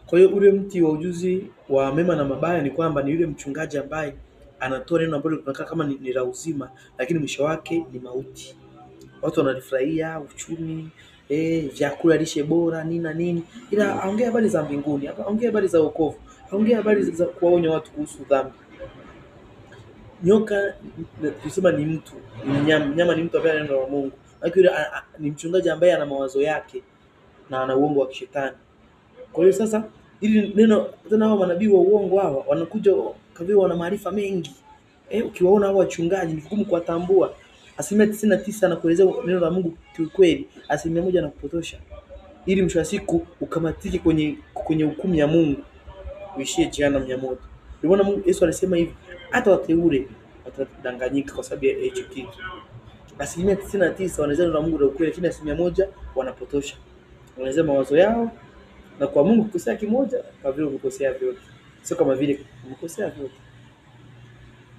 Kwa hiyo ule mti wa ujuzi wa mema na mabaya ni kwamba ni yule mchungaji ambaye anatoa neno ambalo tunakaa kama ni la uzima, lakini mwisho wake ni mauti. Watu wanalifurahia uchumi, vyakula, lishe bora, nini na nini, ila aongea habari za mbinguni, aongea habari za wokovu, aongea habari za kuwaonya watu kuhusu dhambi. Nyoka tusema ni mtu, ni mnyama, ni mtu ambaye anaenda na Mungu, lakini yule ni mchungaji ambaye ana mawazo yake na ana uongo wa kishetani. Kwa hiyo sasa ili neno tena, hao manabii wa uongo hawa wanakuja kavio, wana maarifa mengi. Ukiwaona hao wachungaji ni vigumu kuwatambua. 99% anakuelezea neno la Mungu kiukweli, 1% anakupotosha. Ili mwisho wa siku ukamatike kwenye hukumu ya Mungu, uishie jehanamu ya moto. Ndio maana Mungu Yesu alisema hivi, hata wateule watadanganyika kwa sababu ya hicho kitu. 99% wanaeleza neno la Mungu la ukweli, lakini 1% wanapotosha. Wanaeleza mawazo yao, na kwa Mungu kukosea kimoja, kwa vile umekosea vyote. Sio kama vile umekosea vyote.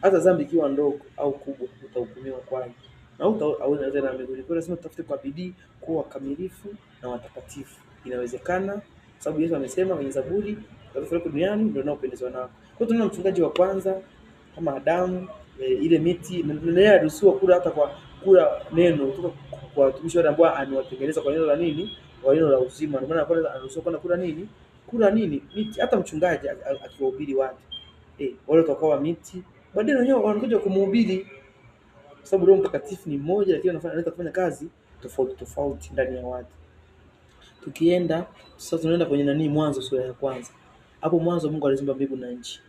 Hata dhambi ikiwa ndogo au kubwa utahukumiwa kwayo. Na utaweza tena mbinguni. Kwa hiyo lazima tutafute kwa bidii kuwa wakamilifu na watakatifu. Inawezekana, sababu Yesu amesema kwenye Zaburi, watu duniani ndio wanaopendezwa nao. Kwa hiyo tunaona mchungaji wa kwanza kama Adamu, ile miti na yeye aliruhusiwa kula, hata kwa kula neno kutoka kwa watumishi wale ambao amewatengeneza kwa neno la nini? Kwa neno la uzima. Ndio maana kwanza anaruhusiwa kwenda kula nini? Kula nini? Miti. Hata mchungaji akiwahubiri watu, wale watakuwa miti, baadaye wenyewe wanakuja kumhubiri, kwa sababu Roho Mtakatifu ni mmoja, lakini anaweza kufanya kazi tofauti ndani ya watu. Tukienda sasa, tunaenda kwenye Mwanzo sura ya kwanza. Hapo mwanzo Mungu aliziumba mbingu na nchi.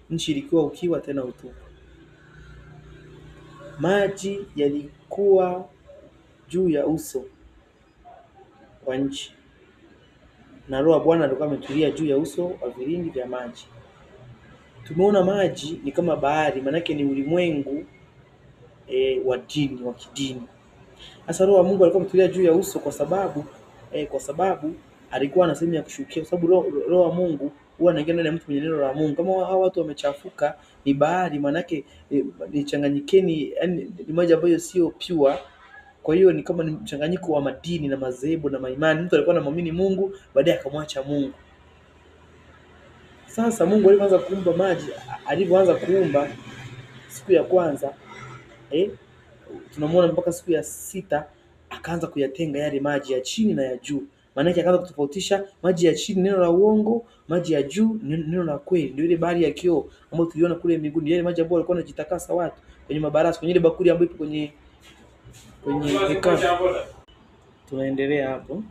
Nchi ilikuwa ukiwa tena utupu. Maji yalikuwa juu ya uso wa nchi, na Roho wa Bwana alikuwa ametulia juu ya uso wa vilindi vya maji. Tumeona maji ni kama bahari, maana yake ni ulimwengu wa dini, wa kidini. Sasa Roho wa Mungu alikuwa ametulia juu ya uso kwa sababu alikuwa na sehemu ya kushukia, kwa sababu Roho wa Mungu huwa anaingia ndani ya mtu mwenye neno la Mungu. Kama hao watu wamechafuka, ni bahari, maana yake ni changanyikeni, yani ni maji ambayo sio pure. Kwa hiyo ni kama ni mchanganyiko wa madini na madhehebu na maimani. Mtu alikuwa anamwamini Mungu, baadaye akamwacha Mungu. Sasa Mungu alipoanza kuumba maji, alipoanza kuumba siku ya kwanza, tunamuona mpaka siku ya 6 akaanza kuyatenga yale maji ya chini na ya juu. Maana yake akaanza kutofautisha maji ya chini neno la uongo, maji ya juu neno la kweli. Ndio ile bahari ya kioo ambayo tuliona kule mbinguni, yale maji ambayo walikuwa wanajitakasa watu kwenye mabarasi, kwenye ile bakuli ambayo ipo kwenye hekalu. Tunaendelea hapo.